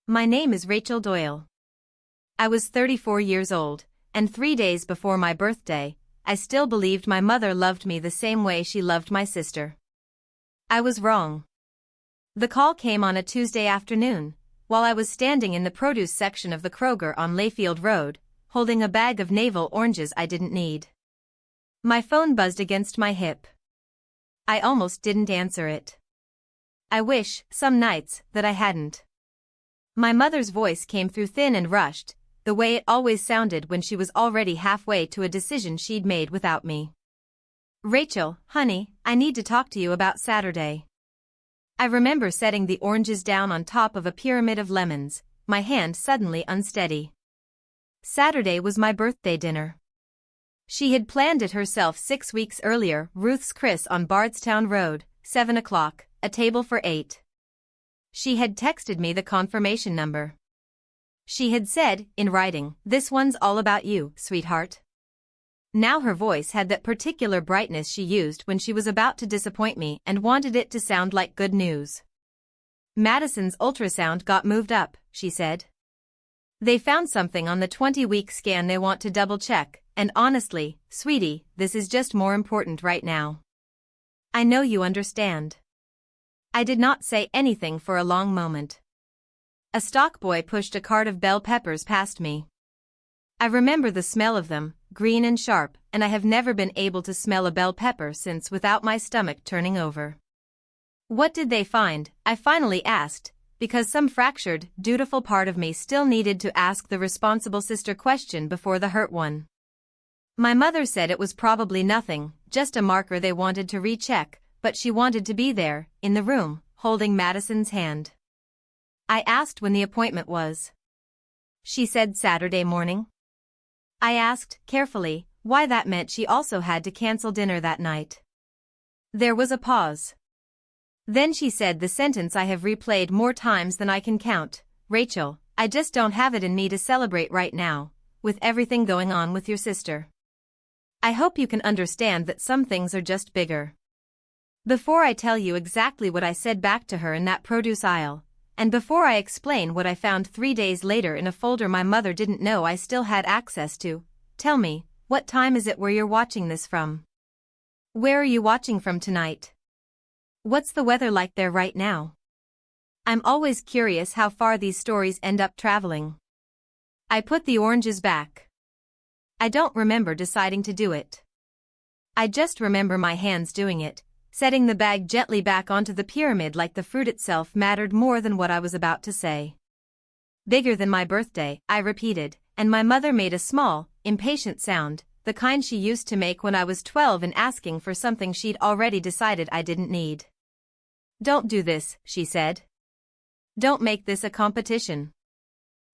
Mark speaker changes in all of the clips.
Speaker 1: My name is Rachel Doyle. I was 34 years old, and 3 days before my birthday, I still believed my mother loved me the same way she loved my sister. I was wrong. The call came on a Tuesday afternoon, while I was standing in the produce section of the Kroger on Layfield Road, holding a bag of navel oranges I didn't need. My phone buzzed against my hip. I almost didn't answer it. I wish, some nights, that I hadn't. My mother's voice came through thin and rushed, the way it always sounded when she was already halfway to a decision she'd made without me. "Rachel, honey, I need to talk to you about Saturday." I remember setting the oranges down on top of a pyramid of lemons, my hand suddenly unsteady. Saturday was my birthday dinner. She had planned it herself 6 weeks earlier, Ruth's Chris on Bardstown Road, 7 o'clock, a table for 8. She had texted me the confirmation number. She had said, in writing, "This one's all about you, sweetheart." Now her voice had that particular brightness she used when she was about to disappoint me and wanted it to sound like good news. "Madison's ultrasound got moved up," she said. "They found something on the 20-week scan they want to double-check, and honestly, sweetie, this is just more important right now. I know you understand." I did not say anything for a long moment. A stock boy pushed a cart of bell peppers past me. I remember the smell of them, green and sharp, and I have never been able to smell a bell pepper since without my stomach turning over. "What did they find?" I finally asked, because some fractured, dutiful part of me still needed to ask the responsible sister question before the hurt one. My mother said it was probably nothing, just a marker they wanted to recheck, but she wanted to be there, in the room, holding Madison's hand. I asked when the appointment was. She said Saturday morning. I asked, carefully, why that meant she also had to cancel dinner that night. There was a pause. Then she said the sentence I have replayed more times than I can count: "Rachel, I just don't have it in me to celebrate right now, with everything going on with your sister. I hope you can understand that some things are just bigger." Before I tell you exactly what I said back to her in that produce aisle, and before I explain what I found 3 days later in a folder my mother didn't know I still had access to, tell me, what time is it where you're watching this from? Where are you watching from tonight? What's the weather like there right now? I'm always curious how far these stories end up traveling. I put the oranges back. I don't remember deciding to do it. I just remember my hands doing it, setting the bag gently back onto the pyramid like the fruit itself mattered more than what I was about to say. "Bigger than my birthday," I repeated, and my mother made a small, impatient sound, the kind she used to make when I was 12 and asking for something she'd already decided I didn't need. "Don't do this," she said. "Don't make this a competition.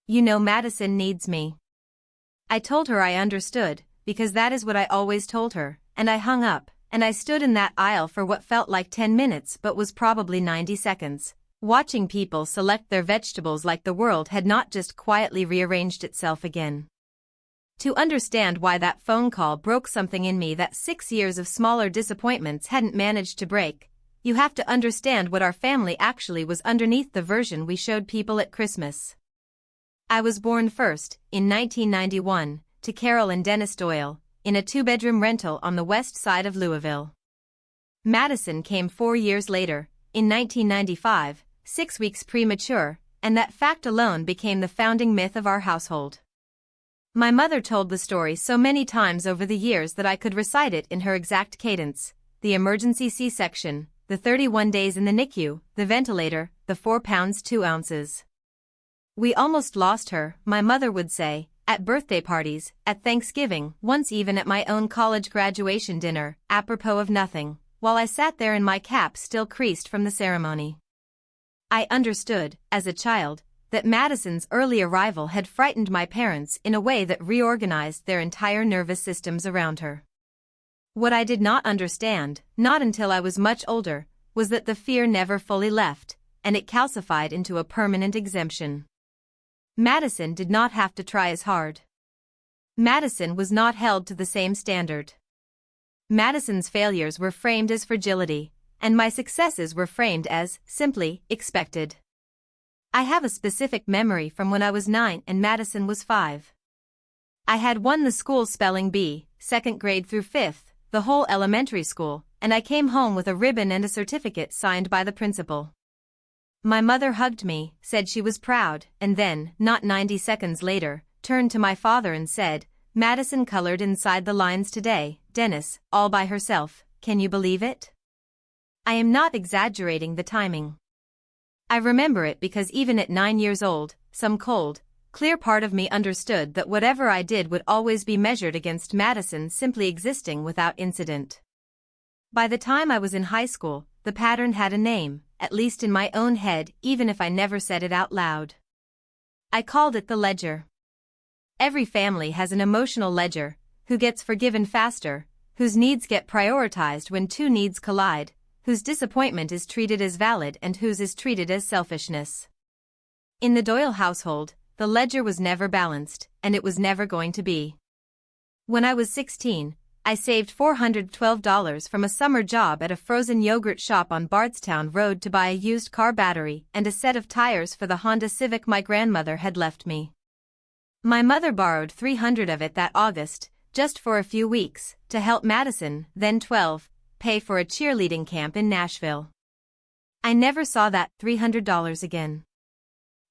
Speaker 1: You know Madison needs me." I told her I understood, because that is what I always told her, and I hung up. And I stood in that aisle for what felt like 10 minutes but was probably 90 seconds, watching people select their vegetables like the world had not just quietly rearranged itself again. To understand why that phone call broke something in me that 6 years of smaller disappointments hadn't managed to break, you have to understand what our family actually was underneath the version we showed people at Christmas. I was born first, in 1991, to Carol and Dennis Doyle, in a 2-bedroom rental on the west side of Louisville. Madison came 4 years later, in 1995, 6 weeks premature, and that fact alone became the founding myth of our household. My mother told the story so many times over the years that I could recite it in her exact cadence: the emergency C-section, the 31 days in the NICU, the ventilator, the 4 pounds 2 ounces. "We almost lost her," my mother would say, at birthday parties, at Thanksgiving, once even at my own college graduation dinner, apropos of nothing, while I sat there in my cap still creased from the ceremony. I understood, as a child, that Madison's early arrival had frightened my parents in a way that reorganized their entire nervous systems around her. What I did not understand, not until I was much older, was that the fear never fully left, and it calcified into a permanent exemption. Madison did not have to try as hard. Madison was not held to the same standard. Madison's failures were framed as fragility, and my successes were framed as, simply, expected. I have a specific memory from when I was 9 and Madison was 5. I had won the school spelling bee, 2nd grade through 5th, the whole elementary school, and I came home with a ribbon and a certificate signed by the principal. My mother hugged me, said she was proud, and then, not 90 seconds later, turned to my father and said, "Madison colored inside the lines today, Dennis, all by herself, can you believe it?" I am not exaggerating the timing. I remember it because even at 9 years old, some cold, clear part of me understood that whatever I did would always be measured against Madison simply existing without incident. By the time I was in high school, the pattern had a name, at least in my own head, even if I never said it out loud. I called it the ledger. Every family has an emotional ledger: who gets forgiven faster, whose needs get prioritized when two needs collide, whose disappointment is treated as valid and whose is treated as selfishness. In the Doyle household, the ledger was never balanced, and it was never going to be. When I was 16, I saved $412 from a summer job at a frozen yogurt shop on Bardstown Road to buy a used car battery and a set of tires for the Honda Civic my grandmother had left me. My mother borrowed $300 of it that August, just for a few weeks, to help Madison, then 12, pay for a cheerleading camp in Nashville. I never saw that $300 again.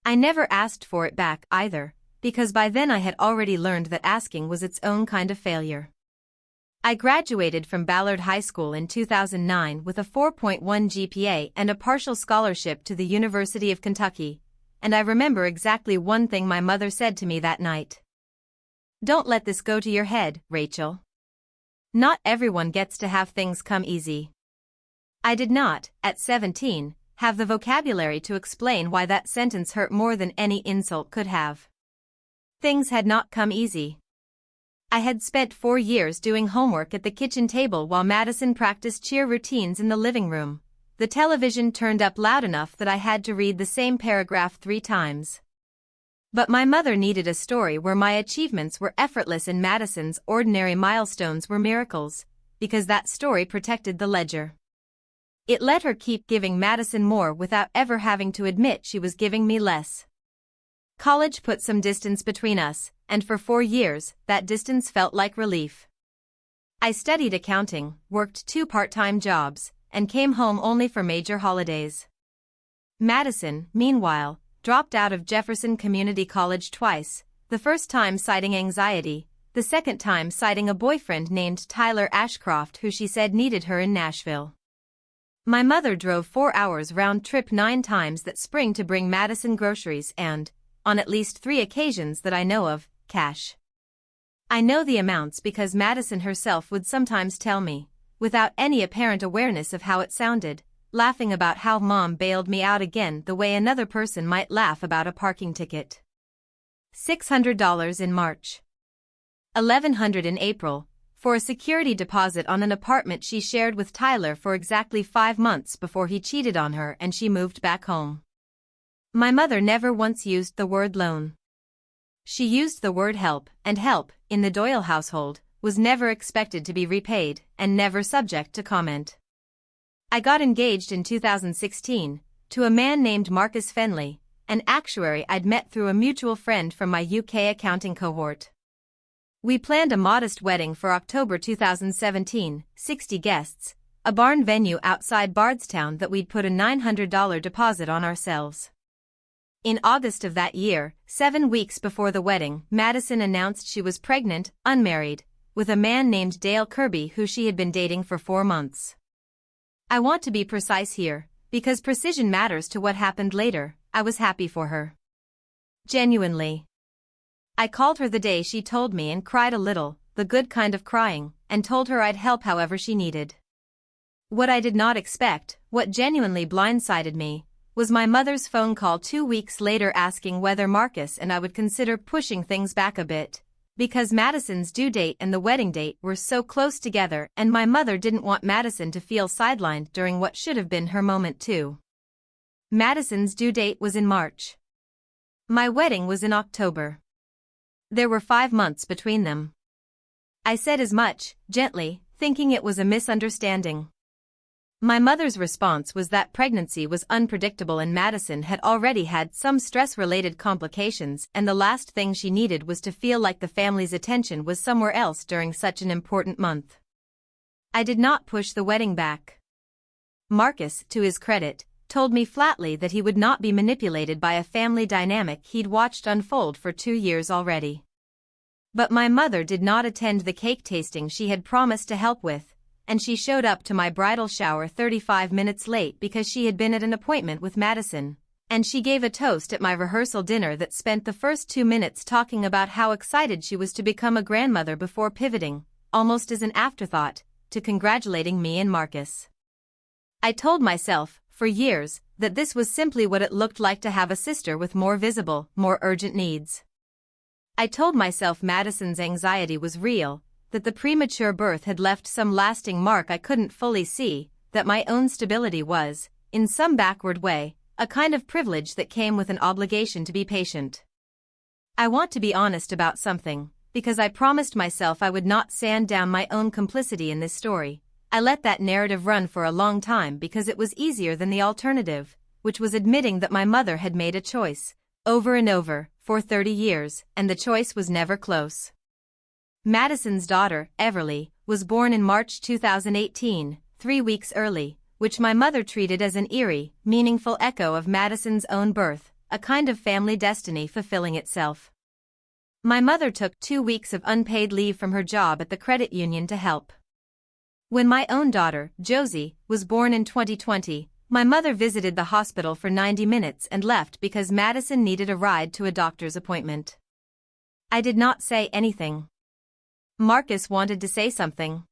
Speaker 1: I never asked for it back either, because by then I had already learned that asking was its own kind of failure. I graduated from Ballard High School in 2009 with a 4.1 GPA and a partial scholarship to the University of Kentucky, and I remember exactly one thing my mother said to me that night. "Don't let this go to your head, Rachel. Not everyone gets to have things come easy." I did not, at 17, have the vocabulary to explain why that sentence hurt more than any insult could have. Things had not come easy. I had spent 4 years doing homework at the kitchen table while Madison practiced cheer routines in the living room. The television turned up loud enough that I had to read the same paragraph 3 times. But my mother needed a story where my achievements were effortless and Madison's ordinary milestones were miracles, because that story protected the ledger. It let her keep giving Madison more without ever having to admit she was giving me less. College put some distance between us, and for 4 years, that distance felt like relief. I studied accounting, worked 2 part-time jobs, and came home only for major holidays. Madison, meanwhile, dropped out of Jefferson Community College twice, the first time citing anxiety, the second time citing a boyfriend named Tyler Ashcroft who she said needed her in Nashville. My mother drove 4 hours round trip 9 times that spring to bring Madison groceries and, on at least 3 occasions that I know of, cash. I know the amounts because Madison herself would sometimes tell me, without any apparent awareness of how it sounded, laughing about how Mom bailed me out again the way another person might laugh about a parking ticket. $600 in March. $1,100 in April, for a security deposit on an apartment she shared with Tyler for exactly 5 months before he cheated on her and she moved back home. My mother never once used the word loan. She used the word help, and help, in the Doyle household, was never expected to be repaid and never subject to comment. I got engaged in 2016, to a man named Marcus Fenley, an actuary I'd met through a mutual friend from my UK accounting cohort. We planned a modest wedding for October 2017, 60 guests, a barn venue outside Bardstown that we'd put a $900 deposit on ourselves. In August of that year, 7 weeks before the wedding, Madison announced she was pregnant, unmarried, with a man named Dale Kirby who she had been dating for 4 months. I want to be precise here, because precision matters to what happened later. I was happy for her. Genuinely. I called her the day she told me and cried a little, the good kind of crying, and told her I'd help however she needed. What I did not expect, what genuinely blindsided me, was my mother's phone call 2 weeks later asking whether Marcus and I would consider pushing things back a bit, because Madison's due date and the wedding date were so close together and my mother didn't want Madison to feel sidelined during what should have been her moment too. Madison's due date was in March. My wedding was in October. There were 5 months between them. I said as much, gently, thinking it was a misunderstanding. My mother's response was that pregnancy was unpredictable and Madison had already had some stress-related complications and the last thing she needed was to feel like the family's attention was somewhere else during such an important month. I did not push the wedding back. Marcus, to his credit, told me flatly that he would not be manipulated by a family dynamic he'd watched unfold for 2 years already. But my mother did not attend the cake tasting she had promised to help with, and she showed up to my bridal shower 35 minutes late because she had been at an appointment with Madison, and she gave a toast at my rehearsal dinner that spent the first 2 minutes talking about how excited she was to become a grandmother before pivoting, almost as an afterthought, to congratulating me and Marcus. I told myself, for years, that this was simply what it looked like to have a sister with more visible, more urgent needs. I told myself Madison's anxiety was real, that the premature birth had left some lasting mark I couldn't fully see, that my own stability was, in some backward way, a kind of privilege that came with an obligation to be patient. I want to be honest about something, because I promised myself I would not sand down my own complicity in this story. I let that narrative run for a long time because it was easier than the alternative, which was admitting that my mother had made a choice, over and over, for 30 years, and the choice was never close. Madison's daughter, Everly, was born in March 2018, 3 weeks early, which my mother treated as an eerie, meaningful echo of Madison's own birth, a kind of family destiny fulfilling itself. My mother took 2 weeks of unpaid leave from her job at the credit union to help. When my own daughter, Josie, was born in 2020, my mother visited the hospital for 90 minutes and left because Madison needed a ride to a doctor's appointment. I did not say anything. Marcus wanted to say something.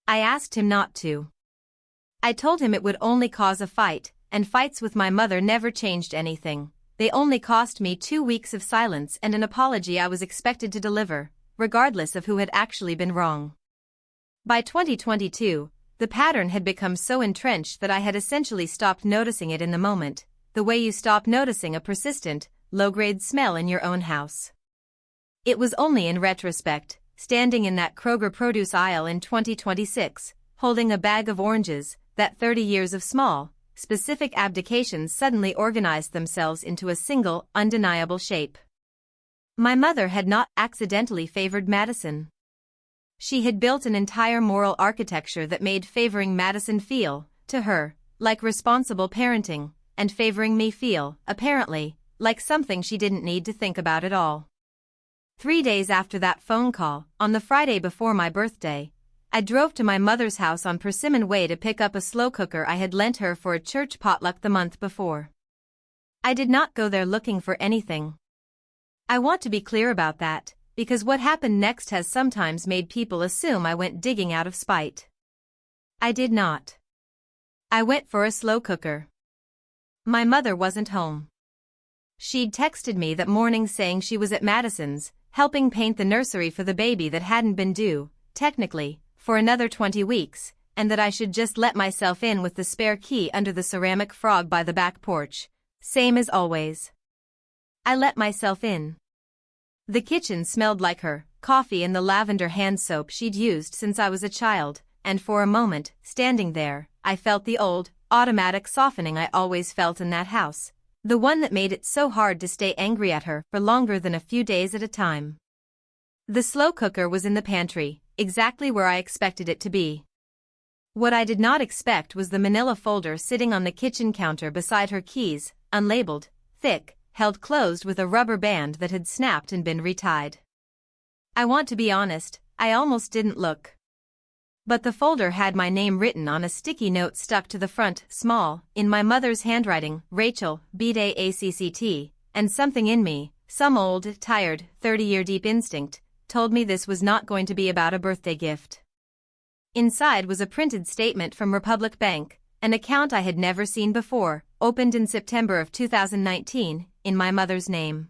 Speaker 1: I asked him not to. I told him it would only cause a fight, and fights with my mother never changed anything. They only cost me 2 weeks of silence and an apology I was expected to deliver, regardless of who had actually been wrong. By 2022, the pattern had become so entrenched that I had essentially stopped noticing it in the moment, the way you stop noticing a persistent, low-grade smell in your own house. It was only in retrospect, standing in that Kroger produce aisle in 2026, holding a bag of oranges, that 30 years of small, specific abdications suddenly organized themselves into a single, undeniable shape. My mother had not accidentally favored Madison. She had built an entire moral architecture that made favoring Madison feel, to her, like responsible parenting, and favoring me feel, apparently, like something she didn't need to think about at all. 3 days after that phone call, on the Friday before my birthday, I drove to my mother's house on Persimmon Way to pick up a slow cooker I had lent her for a church potluck the month before. I did not go there looking for anything. I want to be clear about that, because what happened next has sometimes made people assume I went digging out of spite. I did not. I went for a slow cooker. My mother wasn't home. She'd texted me that morning saying she was at Madison's, helping paint the nursery for the baby that hadn't been due, technically, for another 20 weeks, and that I should just let myself in with the spare key under the ceramic frog by the back porch, same as always. I let myself in. The kitchen smelled like her, coffee and the lavender hand soap she'd used since I was a child, and for a moment, standing there, I felt the old, automatic softening I always felt in that house. The one that made it so hard to stay angry at her for longer than a few days at a time. The slow cooker was in the pantry, exactly where I expected it to be. What I did not expect was the manila folder sitting on the kitchen counter beside her keys, unlabeled, thick, held closed with a rubber band that had snapped and been retied. I want to be honest, I almost didn't look. But the folder had my name written on a sticky note stuck to the front, small, in my mother's handwriting, Rachel, B-A-C-C-T, and something in me, some old, tired, 30-year deep instinct, told me this was not going to be about a birthday gift. Inside was a printed statement from Republic Bank, an account I had never seen before, opened in September of 2019, in my mother's name.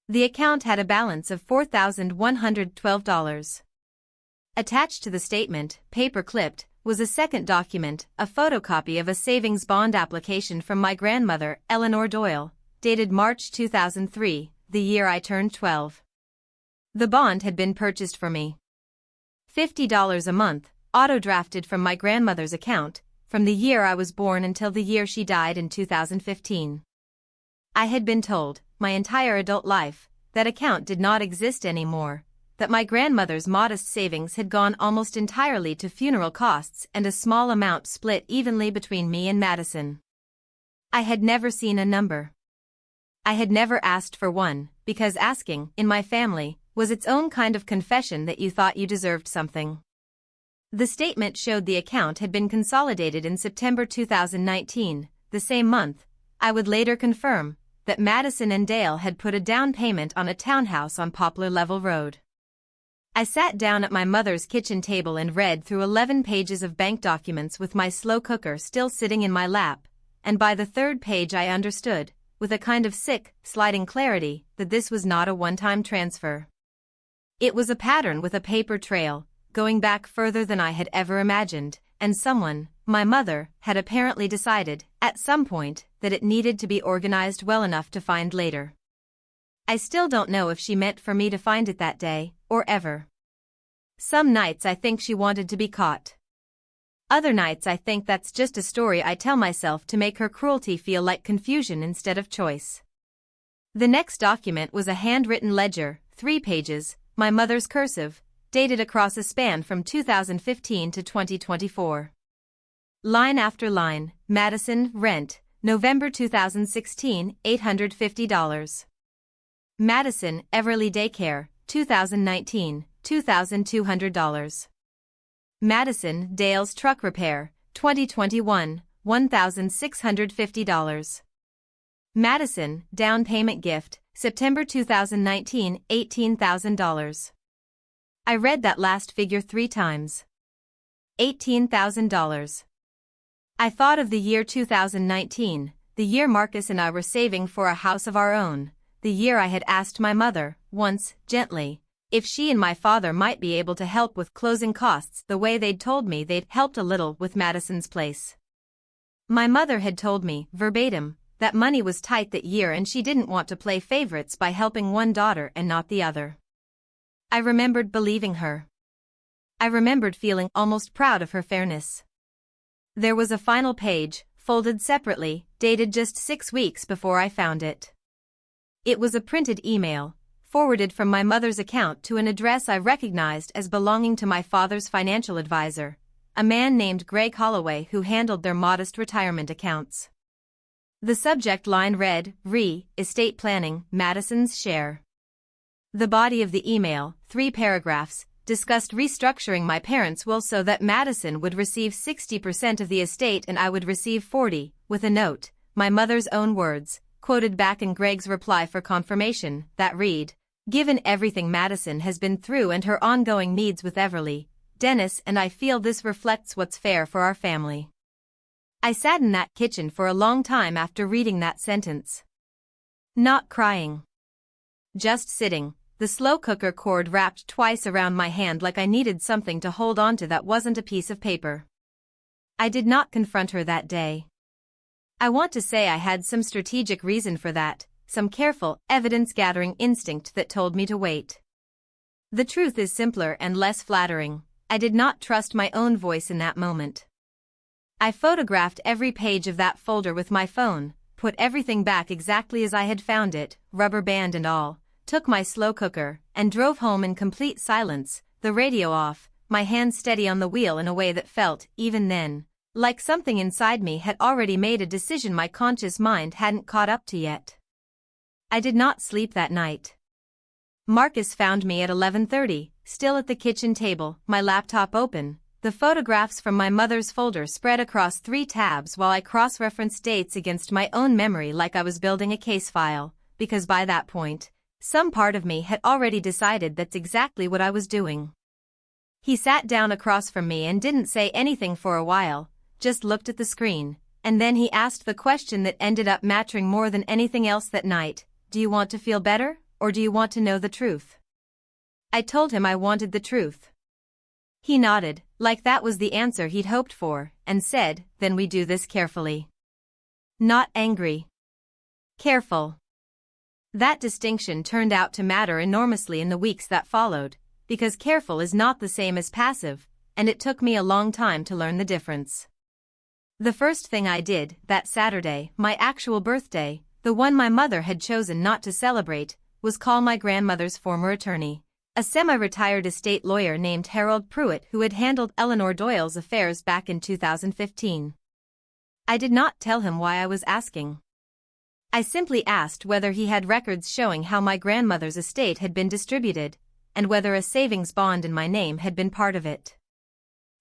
Speaker 1: The account had a balance of $4,112. Attached to the statement, paper-clipped, was a second document, a photocopy of a savings bond application from my grandmother, Rachel Doyle, dated March 2003, the year I turned 12. The bond had been purchased for me. $50 a month, auto-drafted from my grandmother's account, from the year I was born until the year she died in 2015. I had been told, my entire adult life, that account did not exist anymore, that my grandmother's modest savings had gone almost entirely to funeral costs and a small amount split evenly between me and Madison. I had never seen a number. I had never asked for one, because asking, in my family, was its own kind of confession that you thought you deserved something. The statement showed the account had been consolidated in September 2019, the same month. I would later confirm that Madison and Dale had put a down payment on a townhouse on Navel Road. I sat down at my mother's kitchen table and read through 11 pages of bank documents with my slow cooker still sitting in my lap, and by the third page I understood, with a kind of sick, sliding clarity, that this was not a one-time transfer. It was a pattern with a paper trail, going back further than I had ever imagined, and someone, my mother, had apparently decided, at some point, that it needed to be organized well enough to find later. I still don't know if she meant for me to find it that day, or ever. Some nights I think she wanted to be caught. Other nights I think that's just a story I tell myself to make her cruelty feel like confusion instead of choice. The next document was a handwritten ledger, 3 pages, my mother's cursive, dated across a span from 2015 to 2024. Line after line, Madison, rent, November 2016, $850. Madison, Everly Daycare, 2019, $2,200. Madison, Dale's truck repair, 2021, $1,650. Madison, down payment gift, September 2019, $18,000. I read that last figure 3 times. $18,000. I thought of the year 2019, the year Marcus and I were saving for a house of our own, the year I had asked my mother, once, gently, if she and my father might be able to help with closing costs the way they'd told me they'd helped a little with Madison's place. My mother had told me, verbatim, that money was tight that year and she didn't want to play favorites by helping one daughter and not the other. I remembered believing her. I remembered feeling almost proud of her fairness. There was a final page, folded separately, dated just 6 weeks before I found it. It was a printed email, forwarded from my mother's account to an address I recognized as belonging to my father's financial advisor, a man named Greg Holloway who handled their modest retirement accounts. The subject line read, Estate Planning, Madison's Share. The body of the email, 3 paragraphs, discussed restructuring my parents' will so that Madison would receive 60% of the estate and I would receive 40%, with a note, my mother's own words, quoted back in Greg's reply for confirmation, that read, given everything Madison has been through and her ongoing needs with Everly, Dennis and I feel this reflects what's fair for our family. I sat in that kitchen for a long time after reading that sentence. Not crying. Just sitting, the slow cooker cord wrapped twice around my hand like I needed something to hold onto that wasn't a piece of paper. I did not confront her that day. I want to say I had some strategic reason for that, some careful, evidence-gathering instinct that told me to wait. The truth is simpler and less flattering. I did not trust my own voice in that moment. I photographed every page of that folder with my phone, put everything back exactly as I had found it, rubber band and all, took my slow cooker, and drove home in complete silence, the radio off, my hand steady on the wheel in a way that felt, even then, like something inside me had already made a decision my conscious mind hadn't caught up to yet. I did not sleep that night. Marcus found me at 11:30, still at the kitchen table, my laptop open, the photographs from my mother's folder spread across 3 tabs while I cross-referenced dates against my own memory like I was building a case file, because by that point, some part of me had already decided that's exactly what I was doing. He sat down across from me and didn't say anything for a while, just looked at the screen, and then he asked the question that ended up mattering more than anything else that night, do you want to feel better, or do you want to know the truth? I told him I wanted the truth. He nodded, like that was the answer he'd hoped for, and said, then we do this carefully. Not angry. Careful. That distinction turned out to matter enormously in the weeks that followed, because careful is not the same as passive, and it took me a long time to learn the difference. The first thing I did, that Saturday, my actual birthday, the one my mother had chosen not to celebrate, was call my grandmother's former attorney, a semi-retired estate lawyer named Harold Pruitt who had handled Eleanor Doyle's affairs back in 2015. I did not tell him why I was asking. I simply asked whether he had records showing how my grandmother's estate had been distributed, and whether a savings bond in my name had been part of it.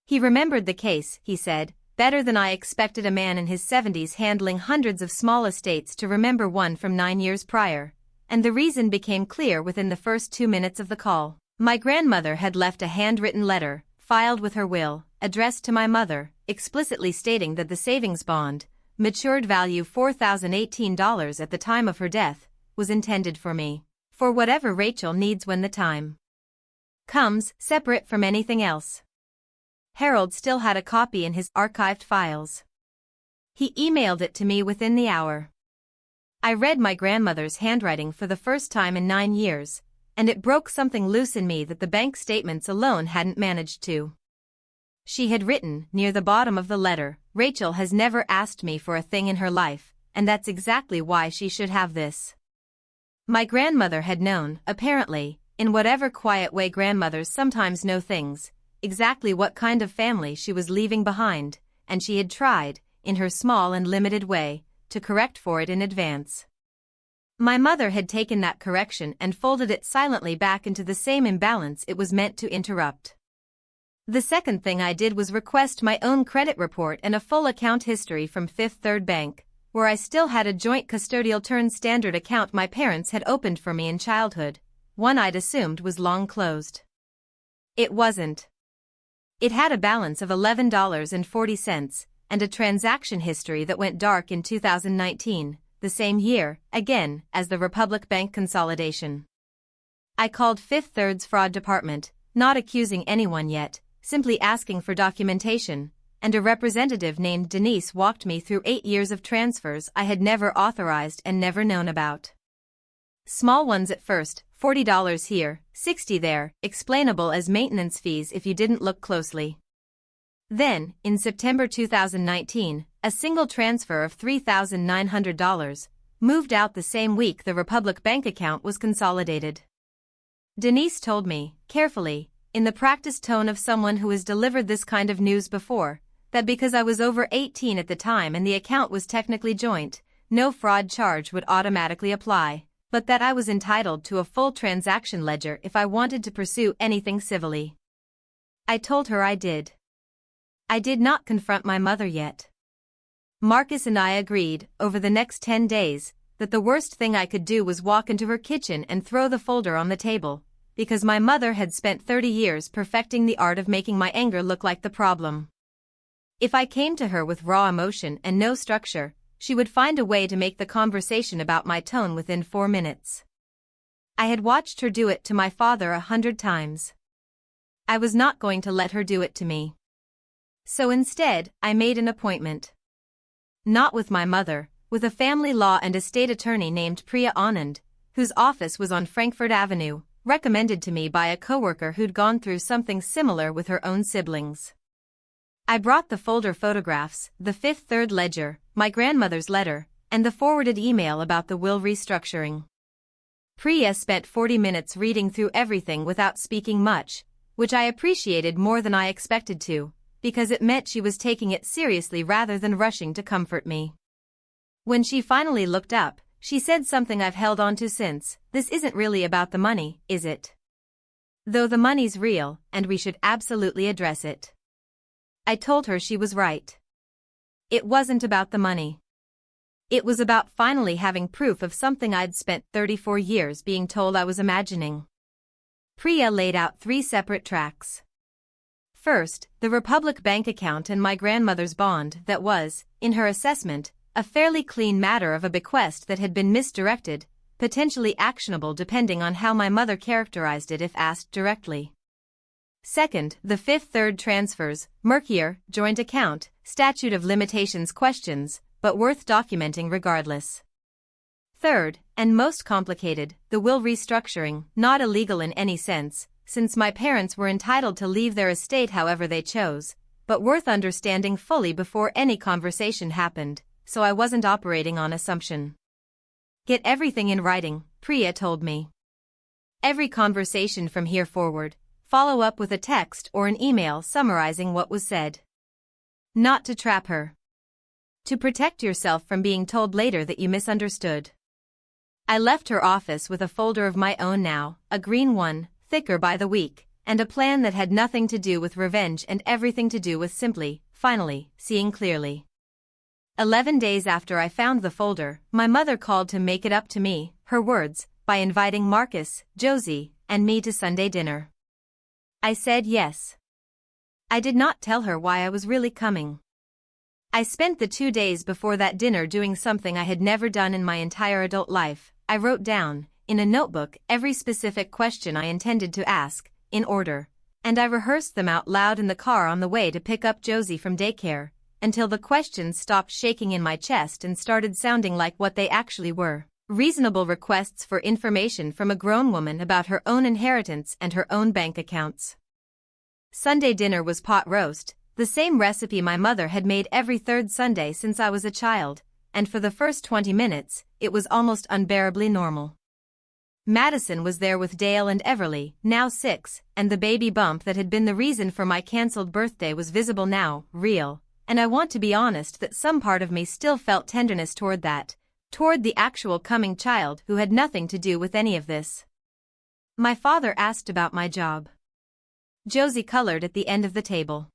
Speaker 1: He remembered the case, he said, better than I expected a man in his 70s handling hundreds of small estates to remember one from 9 years prior, and the reason became clear within the first 2 minutes of the call. My grandmother had left a handwritten letter, filed with her will, addressed to my mother, explicitly stating that the savings bond, matured value $4,018 at the time of her death, was intended for me, for whatever Rachel needs when the time comes, separate from anything else. Harold still had a copy in his archived files. He emailed it to me within the hour. I read my grandmother's handwriting for the first time in 9 years, and it broke something loose in me that the bank statements alone hadn't managed to. She had written, near the bottom of the letter, "Rachel has never asked me for a thing in her life, and that's exactly why she should have this." My grandmother had known, apparently, in whatever quiet way grandmothers sometimes know things, exactly what kind of family she was leaving behind, and she had tried, in her small and limited way, to correct for it in advance. My mother had taken that correction and folded it silently back into the same imbalance it was meant to interrupt. The second thing I did was request my own credit report and a full account history from Fifth Third Bank, where I still had a joint custodial turned standard account my parents had opened for me in childhood, one I'd assumed was long closed. It wasn't. It had a balance of $11.40, and a transaction history that went dark in 2019, the same year, again, as the Republic Bank consolidation. I called Fifth Third's fraud department, not accusing anyone yet, simply asking for documentation, and a representative named Denise walked me through 8 years of transfers I had never authorized and never known about. Small ones at first, $40 here, $60 there, explainable as maintenance fees if you didn't look closely. Then, in September 2019, a single transfer of $3,900 moved out the same week the Republic Bank account was consolidated. Denise told me, carefully, in the practiced tone of someone who has delivered this kind of news before, that because I was over 18 at the time and the account was technically joint, no fraud charge would automatically apply, but that I was entitled to a full transaction ledger if I wanted to pursue anything civilly. I told her I did. I did not confront my mother yet. Marcus and I agreed, over the next 10 days, that the worst thing I could do was walk into her kitchen and throw the folder on the table, because my mother had spent 30 years perfecting the art of making my anger look like the problem. If I came to her with raw emotion and no structure, she would find a way to make the conversation about my tone within 4 minutes. I had watched her do it to my father 100 times. I was not going to let her do it to me. So instead, I made an appointment. Not with my mother, with a family law and estate attorney named Priya Anand, whose office was on Frankfurt Avenue, recommended to me by a coworker who'd gone through something similar with her own siblings. I brought the folder photographs, the Fifth Third ledger, my grandmother's letter, and the forwarded email about the will restructuring. Priya spent 40 minutes reading through everything without speaking much, which I appreciated more than I expected to, because it meant she was taking it seriously rather than rushing to comfort me. When she finally looked up, she said something I've held on to since: "This isn't really about the money, is it? Though the money's real, and we should absolutely address it." I told her she was right. It wasn't about the money. It was about finally having proof of something I'd spent 34 years being told I was imagining. Priya laid out 3 separate tracks. First, the Republic Bank account and my grandmother's bond that was, in her assessment, a fairly clean matter of a bequest that had been misdirected, potentially actionable depending on how my mother characterized it if asked directly. Second, the Fifth Third transfers, murkier, joint account, statute of limitations questions, but worth documenting regardless. Third, and most complicated, the will restructuring, not illegal in any sense, since my parents were entitled to leave their estate however they chose, but worth understanding fully before any conversation happened, so I wasn't operating on assumption. Get everything in writing, Priya told me. Every conversation from here forward, follow up with a text or an email summarizing what was said. Not to trap her. To protect yourself from being told later that you misunderstood. I left her office with a folder of my own now, a green one, thicker by the week, and a plan that had nothing to do with revenge and everything to do with simply, finally, seeing clearly. 11 days after I found the folder, my mother called to make it up to me, her words, by inviting Marcus, Josie, and me to Sunday dinner. I said yes. I did not tell her why I was really coming. I spent the 2 days before that dinner doing something I had never done in my entire adult life. I wrote down, in a notebook, every specific question I intended to ask, in order, and I rehearsed them out loud in the car on the way to pick up Josie from daycare, until the questions stopped shaking in my chest and started sounding like what they actually were. Reasonable requests for information from a grown woman about her own inheritance and her own bank accounts. Sunday dinner was pot roast, the same recipe my mother had made every third Sunday since I was a child, and for the first 20 minutes, it was almost unbearably normal. Madison was there with Dale and Everly, now 6, and the baby bump that had been the reason for my cancelled birthday was visible now, real, and I want to be honest that some part of me still felt tenderness toward the actual coming child who had nothing to do with any of this. My father asked about my job. Josie colored at the end of the table.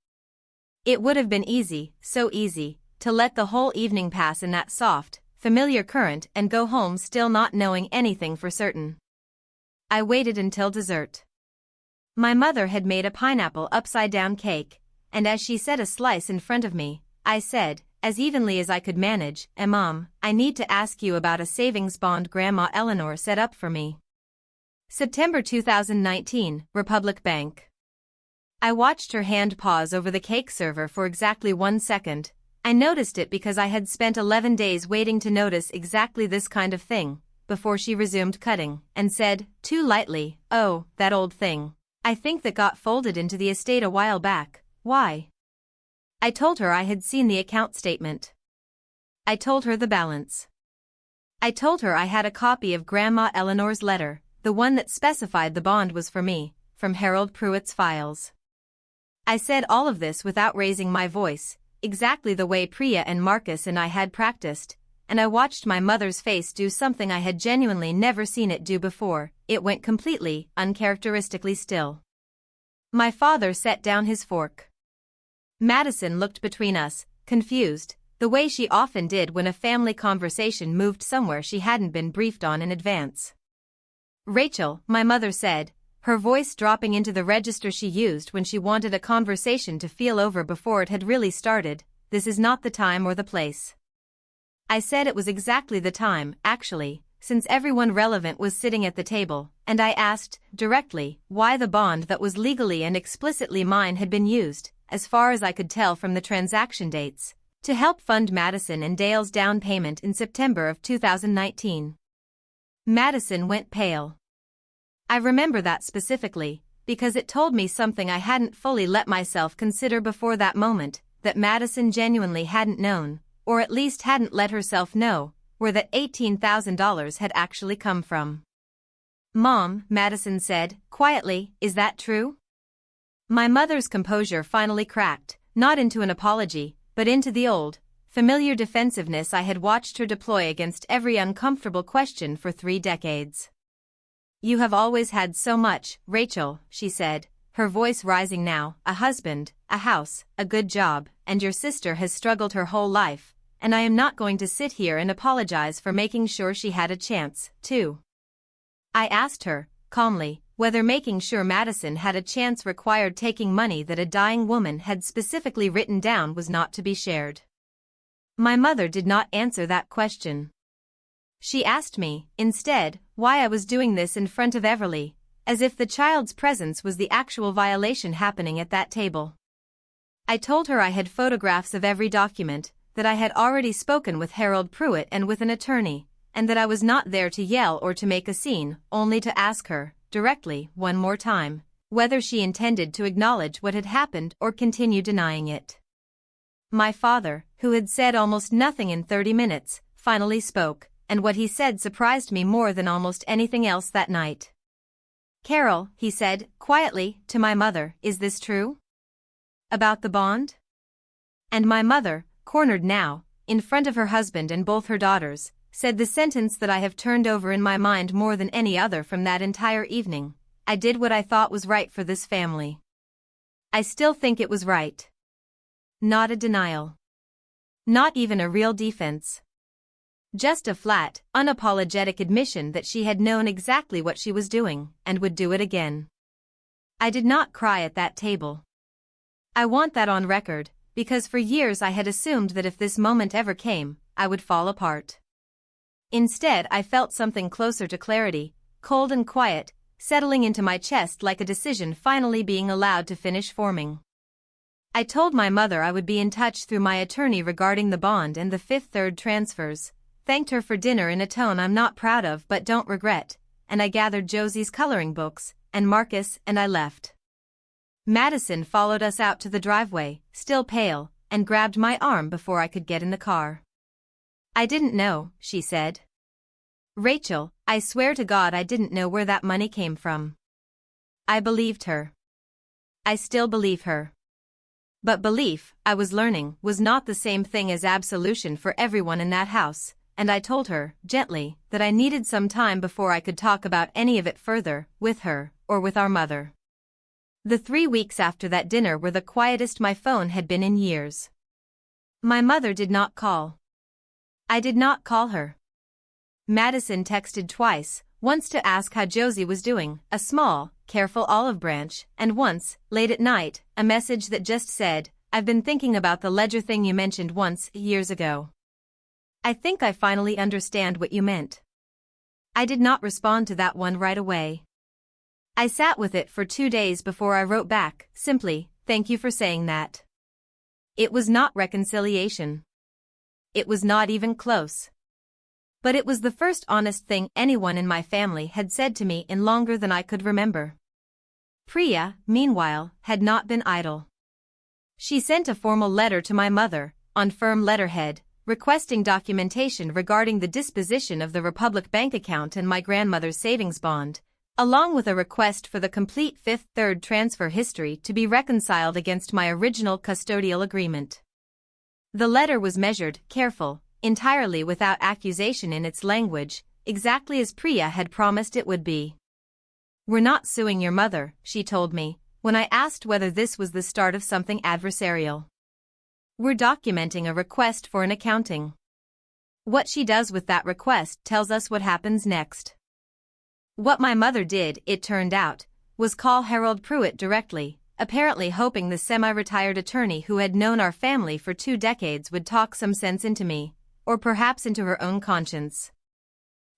Speaker 1: It would have been easy, so easy, to let the whole evening pass in that soft, familiar current and go home still not knowing anything for certain. I waited until dessert. My mother had made a pineapple upside-down cake, and as she set a slice in front of me, I said, as evenly as I could manage, Mom, I need to ask you about a savings bond Grandma Eleanor set up for me. September 2019, Republic Bank. I watched her hand pause over the cake server for exactly 1 second. I noticed it because I had spent 11 days waiting to notice exactly this kind of thing, before she resumed cutting, and said, too lightly, oh, that old thing. I think that got folded into the estate a while back. Why? I told her I had seen the account statement. I told her the balance. I told her I had a copy of Grandma Eleanor's letter, the one that specified the bond was for me, from Harold Pruitt's files. I said all of this without raising my voice, exactly the way Priya and Marcus and I had practiced, and I watched my mother's face do something I had genuinely never seen it do before. It went completely, uncharacteristically still. My father set down his fork. Madison looked between us, confused, the way she often did when a family conversation moved somewhere she hadn't been briefed on in advance. Rachel, my mother said, her voice dropping into the register she used when she wanted a conversation to feel over before it had really started, this is not the time or the place. I said it was exactly the time, actually, since everyone relevant was sitting at the table, and I asked, directly, why the bond that was legally and explicitly mine had been used, as far as I could tell from the transaction dates, to help fund Madison and Dale's down payment in September of 2019. Madison went pale. I remember that specifically, because it told me something I hadn't fully let myself consider before that moment, that Madison genuinely hadn't known, or at least hadn't let herself know, where that $18,000 had actually come from. Mom, Madison said, quietly, is that true? My mother's composure finally cracked, not into an apology, but into the old, familiar defensiveness I had watched her deploy against every uncomfortable question for 3 decades. You have always had so much, Rachel, she said, her voice rising now, a husband, a house, a good job, and your sister has struggled her whole life, and I am not going to sit here and apologize for making sure she had a chance, too. I asked her, calmly, whether making sure Madison had a chance required taking money that a dying woman had specifically written down was not to be shared. My mother did not answer that question. She asked me, instead, why I was doing this in front of Everly, as if the child's presence was the actual violation happening at that table. I told her I had photographs of every document, that I had already spoken with Harold Pruitt and with an attorney, and that I was not there to yell or to make a scene, only to ask her, directly, one more time, whether she intended to acknowledge what had happened or continue denying it. My father, who had said almost nothing in 30 minutes, finally spoke, and what he said surprised me more than almost anything else that night. "Carol," he said, quietly, to my mother, "is this true? About the bond?" And my mother, cornered now, in front of her husband and both her daughters, said the sentence that I have turned over in my mind more than any other from that entire evening: "I did what I thought was right for this family." I still think it was right. Not a denial. Not even a real defense. Just a flat, unapologetic admission that she had known exactly what she was doing, and would do it again. I did not cry at that table. I want that on record, because for years I had assumed that if this moment ever came, I would fall apart. Instead, I felt something closer to clarity, cold and quiet, settling into my chest like a decision finally being allowed to finish forming. I told my mother I would be in touch through my attorney regarding the bond and the Fifth Third transfers, thanked her for dinner in a tone I'm not proud of but don't regret, and I gathered Josie's coloring books, and Marcus, and I left. Madison followed us out to the driveway, still pale, and grabbed my arm before I could get in the car. "I didn't know," she said. "Rachel, I swear to God I didn't know where that money came from." I believed her. I still believe her. But belief, I was learning, was not the same thing as absolution for everyone in that house, and I told her, gently, that I needed some time before I could talk about any of it further, with her, or with our mother. The 3 weeks after that dinner were the quietest my phone had been in years. My mother did not call. I did not call her. Madison texted twice, once to ask how Josie was doing, a small, careful olive branch, and once, late at night, a message that just said, "I've been thinking about the ledger thing you mentioned once, years ago. I think I finally understand what you meant." I did not respond to that one right away. I sat with it for 2 days before I wrote back, simply, "Thank you for saying that." It was not reconciliation. It was not even close. But it was the first honest thing anyone in my family had said to me in longer than I could remember. Priya, meanwhile, had not been idle. She sent a formal letter to my mother, on firm letterhead, requesting documentation regarding the disposition of the Republic bank account and my grandmother's savings bond, along with a request for the complete Fifth Third transfer history to be reconciled against my original custodial agreement. The letter was measured, careful, entirely without accusation in its language, exactly as Priya had promised it would be. "We're not suing your mother," she told me, when I asked whether this was the start of something adversarial. "We're documenting a request for an accounting. What she does with that request tells us what happens next." What my mother did, it turned out, was call Harold Pruitt directly, apparently hoping the semi-retired attorney who had known our family for 2 decades would talk some sense into me, or perhaps into her own conscience.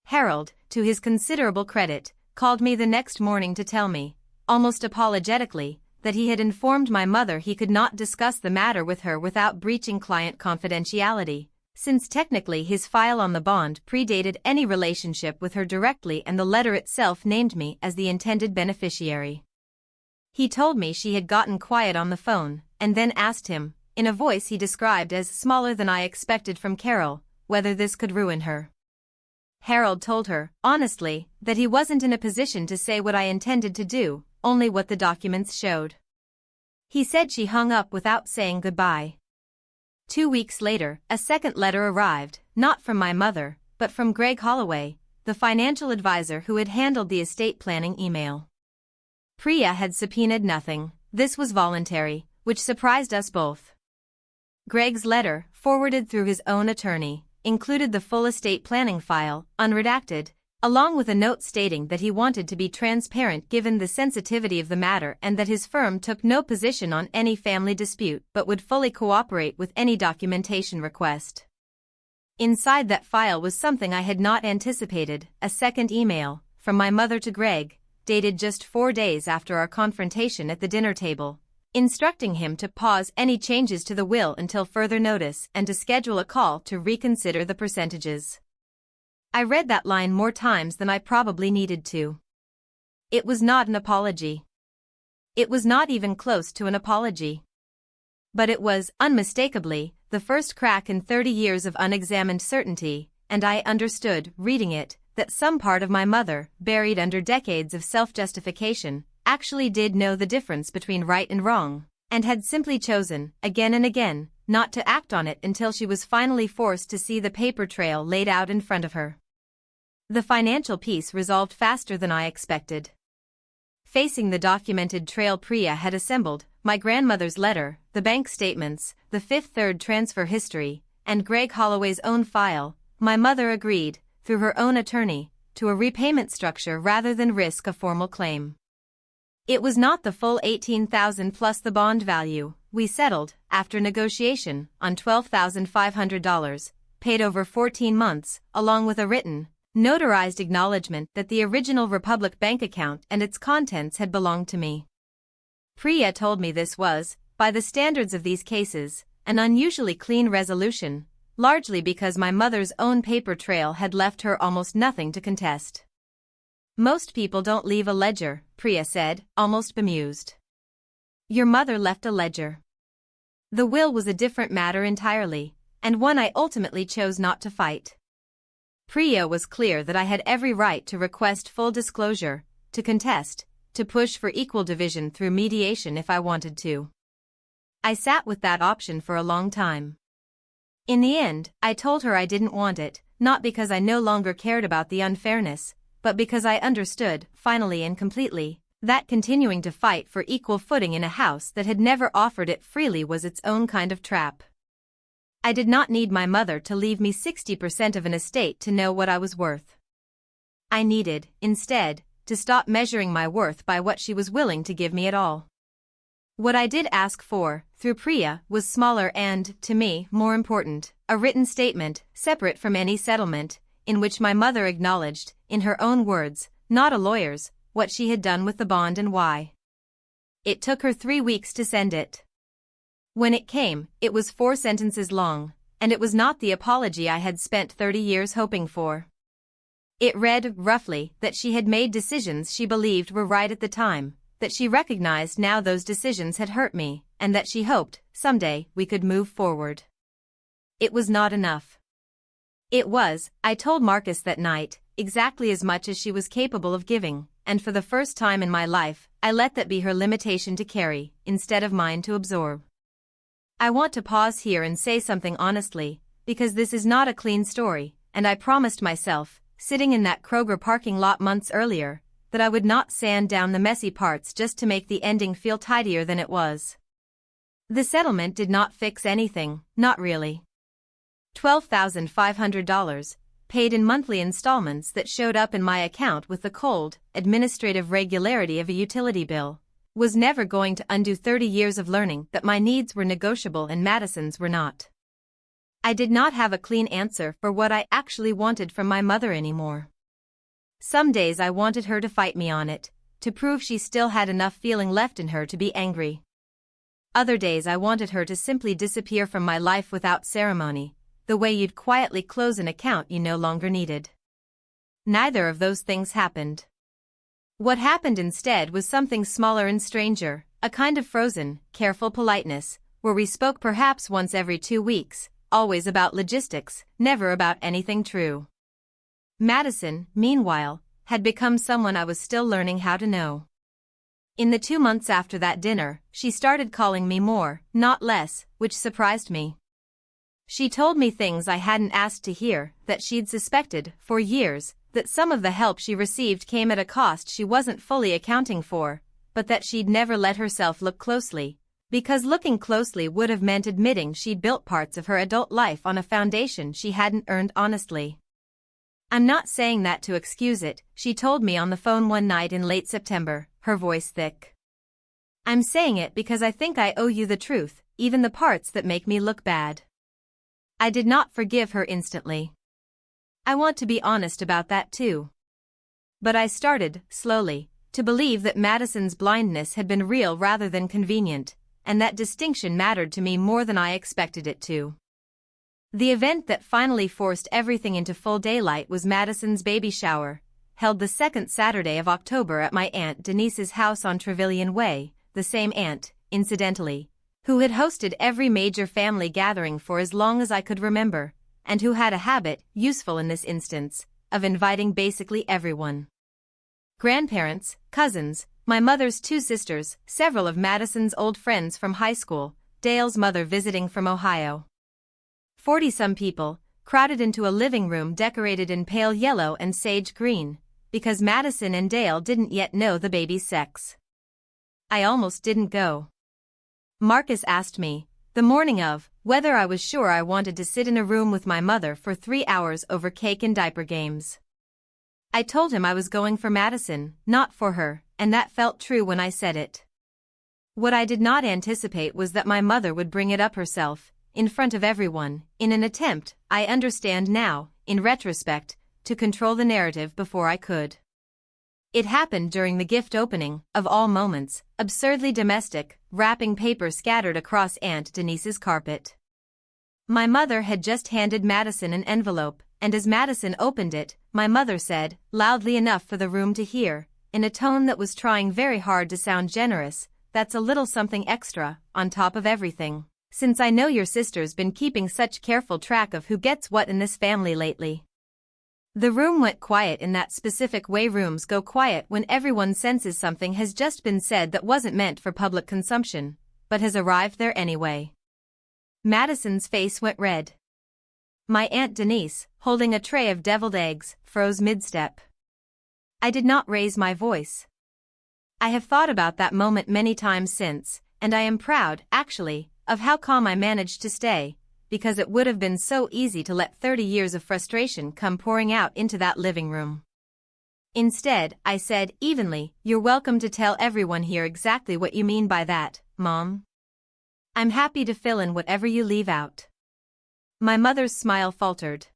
Speaker 1: Harold, to his considerable credit, called me the next morning to tell me, almost apologetically, that he had informed my mother he could not discuss the matter with her without breaching client confidentiality, since technically his file on the bond predated any relationship with her directly and the letter itself named me as the intended beneficiary. He told me she had gotten quiet on the phone, and then asked him, in a voice he described as smaller than I expected from Carol, whether this could ruin her. Harold told her, honestly, that he wasn't in a position to say what I intended to do, only what the documents showed. He said she hung up without saying goodbye. 2 weeks later, a second letter arrived, not from my mother, but from Greg Holloway, the financial advisor who had handled the estate planning email. Priya had subpoenaed nothing. This was voluntary, which surprised us both. Greg's letter, forwarded through his own attorney, included the full estate planning file, unredacted, along with a note stating that he wanted to be transparent given the sensitivity of the matter and that his firm took no position on any family dispute but would fully cooperate with any documentation request. Inside that file was something I had not anticipated, a second email, from my mother to Greg, dated just 4 days after our confrontation at the dinner table, instructing him to pause any changes to the will until further notice and to schedule a call to reconsider the percentages. I read that line more times than I probably needed to. It was not an apology. It was not even close to an apology. But it was, unmistakably, the first crack in 30 years of unexamined certainty, and I understood, reading it, that some part of my mother, buried under decades of self-justification, actually did know the difference between right and wrong, and had simply chosen, again and again, not to act on it until she was finally forced to see the paper trail laid out in front of her. The financial piece resolved faster than I expected. Facing the documented trail Priya had assembled, my grandmother's letter, the bank statements, the Fifth Third transfer history, and Greg Holloway's own file, my mother agreed, through her own attorney, to a repayment structure rather than risk a formal claim. It was not the full $18,000 plus the bond value. We settled, after negotiation, on $12,500, paid over 14 months, along with a written, notarized acknowledgement that the original Republic bank account and its contents had belonged to me. Priya told me this was, by the standards of these cases, an unusually clean resolution, largely because my mother's own paper trail had left her almost nothing to contest. Most people don't leave a ledger, Priya said, almost bemused. Your mother left a ledger. The will was a different matter entirely, and one I ultimately chose not to fight. Priya was clear that I had every right to request full disclosure, to contest, to push for equal division through mediation if I wanted to. I sat with that option for a long time. In the end, I told her I didn't want it, not because I no longer cared about the unfairness, but because I understood, finally and completely, that continuing to fight for equal footing in a house that had never offered it freely was its own kind of trap. I did not need my mother to leave me 60% of an estate to know what I was worth. I needed, instead, to stop measuring my worth by what she was willing to give me at all. What I did ask for, through Priya, was smaller and, to me, more important, a written statement, separate from any settlement, in which my mother acknowledged, in her own words, not a lawyer's, what she had done with the bond and why. It took her 3 weeks to send it. When it came, it was 4 sentences long, and it was not the apology I had spent 30 years hoping for. It read, roughly, that she had made decisions she believed were right at the time, that she recognized now those decisions had hurt me, and that she hoped, someday, we could move forward. It was not enough. It was, I told Marcus that night, exactly as much as she was capable of giving, and for the first time in my life, I let that be her limitation to carry, instead of mine to absorb. I want to pause here and say something honestly, because this is not a clean story, and I promised myself, sitting in that Kroger parking lot months earlier, that I would not sand down the messy parts just to make the ending feel tidier than it was. The settlement did not fix anything, not really. $12,500, paid in monthly installments that showed up in my account with the cold, administrative regularity of a utility bill, was never going to undo 30 years of learning that my needs were negotiable and Madison's were not. I did not have a clean answer for what I actually wanted from my mother anymore. Some days I wanted her to fight me on it, to prove she still had enough feeling left in her to be angry. Other days I wanted her to simply disappear from my life without ceremony, the way you'd quietly close an account you no longer needed. Neither of those things happened. What happened instead was something smaller and stranger, a kind of frozen, careful politeness, where we spoke perhaps once every 2 weeks, always about logistics, never about anything true. Madison, meanwhile, had become someone I was still learning how to know. In the 2 months after that dinner, she started calling me more, not less, which surprised me. She told me things I hadn't asked to hear, that she'd suspected, for years, that some of the help she received came at a cost she wasn't fully accounting for, but that she'd never let herself look closely, because looking closely would have meant admitting she'd built parts of her adult life on a foundation she hadn't earned honestly. I'm not saying that to excuse it, she told me on the phone one night in late September, her voice thick. I'm saying it because I think I owe you the truth, even the parts that make me look bad. I did not forgive her instantly. I want to be honest about that too. But I started, slowly, to believe that Madison's blindness had been real rather than convenient, and that distinction mattered to me more than I expected it to. The event that finally forced everything into full daylight was Madison's baby shower, held the second Saturday of October at my Aunt Denise's house on Trevilian Way, the same aunt, incidentally, who had hosted every major family gathering for as long as I could remember, and who had a habit, useful in this instance, of inviting basically everyone. Grandparents, cousins, my mother's two sisters, several of Madison's old friends from high school, Dale's mother visiting from Ohio. 40-some people, crowded into a living room decorated in pale yellow and sage green, because Madison and Dale didn't yet know the baby's sex. I almost didn't go. Marcus asked me, the morning of, whether I was sure I wanted to sit in a room with my mother for 3 hours over cake and diaper games. I told him I was going for Madison, not for her, and that felt true when I said it. What I did not anticipate was that my mother would bring it up herself, in front of everyone, in an attempt, I understand now, in retrospect, to control the narrative before I could. It happened during the gift opening, of all moments, absurdly domestic, wrapping paper scattered across Aunt Denise's carpet. My mother had just handed Madison an envelope, and as Madison opened it, my mother said, loudly enough for the room to hear, in a tone that was trying very hard to sound generous, "That's a little something extra, on top of everything, since I know your sister's been keeping such careful track of who gets what in this family lately." The room went quiet in that specific way rooms go quiet when everyone senses something has just been said that wasn't meant for public consumption, but has arrived there anyway. Madison's face went red. My Aunt Denise, holding a tray of deviled eggs, froze mid-step. I did not raise my voice. I have thought about that moment many times since, and I am proud, actually, of how calm I managed to stay, because it would have been so easy to let 30 years of frustration come pouring out into that living room. Instead, I said, evenly, "You're welcome to tell everyone here exactly what you mean by that, Mom. I'm happy to fill in whatever you leave out." My mother's smile faltered.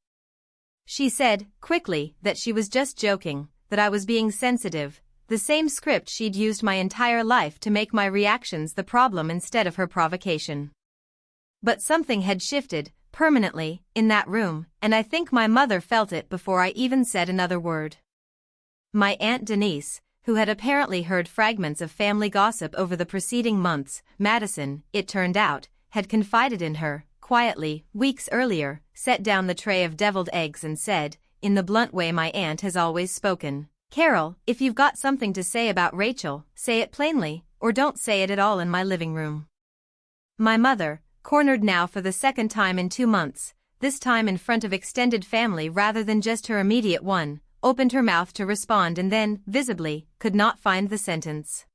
Speaker 1: She said, quickly, that she was just joking, that I was being sensitive, the same script she'd used my entire life to make my reactions the problem instead of her provocation. But something had shifted, permanently, in that room, and I think my mother felt it before I even said another word. My Aunt Denise, who had apparently heard fragments of family gossip over the preceding months, Madison, it turned out, had confided in her, quietly, weeks earlier, set down the tray of deviled eggs and said, in the blunt way my aunt has always spoken, "Carol, if you've got something to say about Rachel, say it plainly, or don't say it at all in my living room." My mother, cornered now for the second time in 2 months, this time in front of extended family rather than just her immediate one, opened her mouth to respond and then, visibly, could not find the sentence.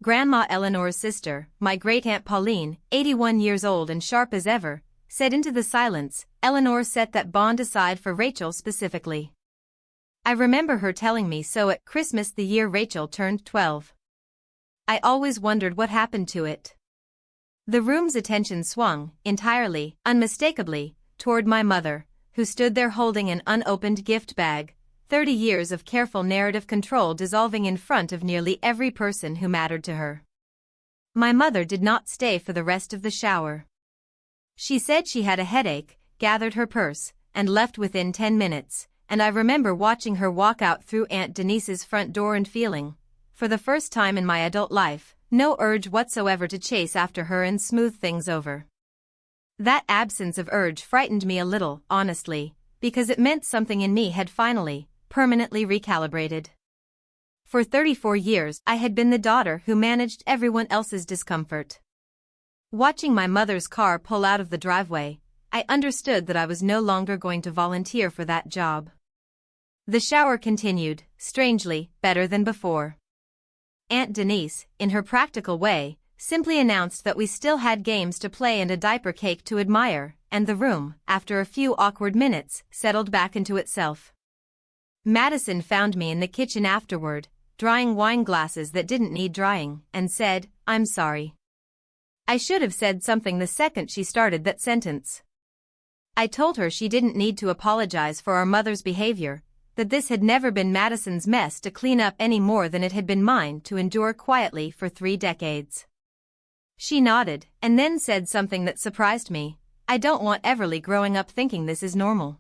Speaker 1: Grandma Eleanor's sister, my great-aunt Pauline, 81 years old and sharp as ever, said into the silence, "Eleanor set that bond aside for Rachel specifically. I remember her telling me so at Christmas the year Rachel turned 12. I always wondered what happened to it." The room's attention swung, entirely, unmistakably, toward my mother, who stood there holding an unopened gift bag, 30 years of careful narrative control dissolving in front of nearly every person who mattered to her. My mother did not stay for the rest of the shower. She said she had a headache, gathered her purse, and left within 10 minutes, and I remember watching her walk out through Aunt Denise's front door and feeling, for the first time in my adult life, no urge whatsoever to chase after her and smooth things over. That absence of urge frightened me a little, honestly, because it meant something in me had finally, permanently recalibrated. For 34 years I had been the daughter who managed everyone else's discomfort. Watching my mother's car pull out of the driveway, I understood that I was no longer going to volunteer for that job. The shower continued, strangely, better than before. Aunt Denise, in her practical way, simply announced that we still had games to play and a diaper cake to admire, and the room, after a few awkward minutes, settled back into itself. Madison found me in the kitchen afterward, drying wine glasses that didn't need drying, and said, "I'm sorry." I should have said something the second she started that sentence. I told her she didn't need to apologize for our mother's behavior, that this had never been Madison's mess to clean up any more than it had been mine to endure quietly for 3 decades. She nodded, and then said something that surprised me, "I don't want Everly growing up thinking this is normal.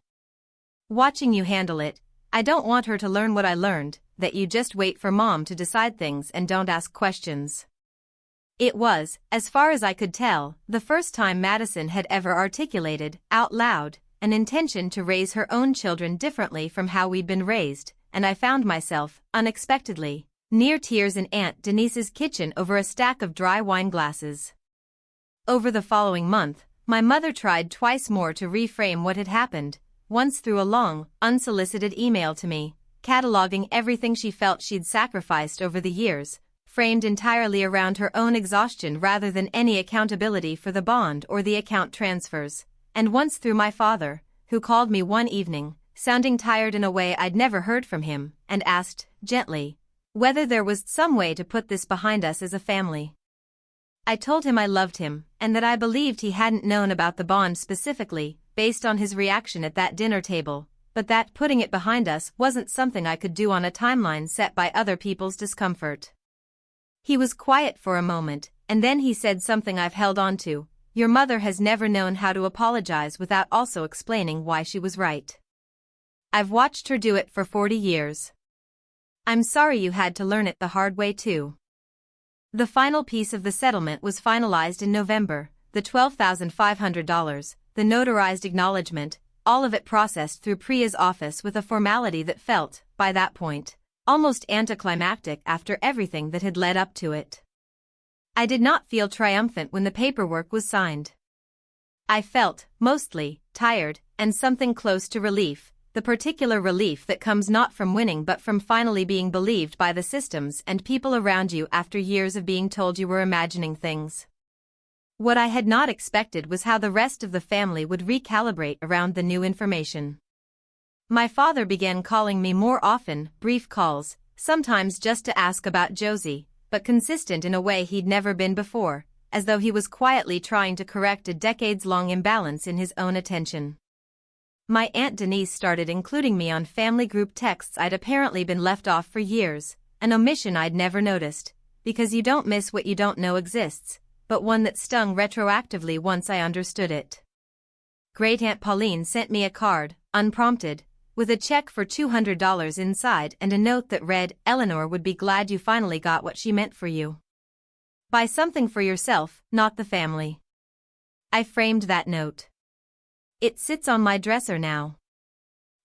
Speaker 1: Watching you handle it, I don't want her to learn what I learned, that you just wait for Mom to decide things and don't ask questions." It was, as far as I could tell, the first time Madison had ever articulated, out loud, an intention to raise her own children differently from how we'd been raised, and I found myself, unexpectedly, near tears in Aunt Denise's kitchen over a stack of dry wine glasses. Over the following month, my mother tried twice more to reframe what had happened, once through a long, unsolicited email to me, cataloging everything she felt she'd sacrificed over the years, framed entirely around her own exhaustion rather than any accountability for the bond or the account transfers, and once through my father, who called me one evening, sounding tired in a way I'd never heard from him, and asked, gently, whether there was some way to put this behind us as a family. I told him I loved him, and that I believed he hadn't known about the bond specifically, based on his reaction at that dinner table, but that putting it behind us wasn't something I could do on a timeline set by other people's discomfort. He was quiet for a moment, and then he said something I've held on to: your mother has never known how to apologize without also explaining why she was right. I've watched her do it for 40 years. I'm sorry you had to learn it the hard way too. The final piece of the settlement was finalized in November, the $12,500, the notarized acknowledgement, all of it processed through Priya's office with a formality that felt, by that point, almost anticlimactic after everything that had led up to it. I did not feel triumphant when the paperwork was signed. I felt, mostly, tired, and something close to relief, the particular relief that comes not from winning but from finally being believed by the systems and people around you after years of being told you were imagining things. What I had not expected was how the rest of the family would recalibrate around the new information. My father began calling me more often, brief calls, sometimes just to ask about Josie, but consistent in a way he'd never been before, as though he was quietly trying to correct a decades-long imbalance in his own attention. My Aunt Denise started including me on family group texts I'd apparently been left off for years, an omission I'd never noticed, because you don't miss what you don't know exists, but one that stung retroactively once I understood it. Great Aunt Pauline sent me a card, unprompted, with a check for $200 inside and a note that read, "Eleanor would be glad you finally got what she meant for you. Buy something for yourself, not the family." I framed that note. It sits on my dresser now.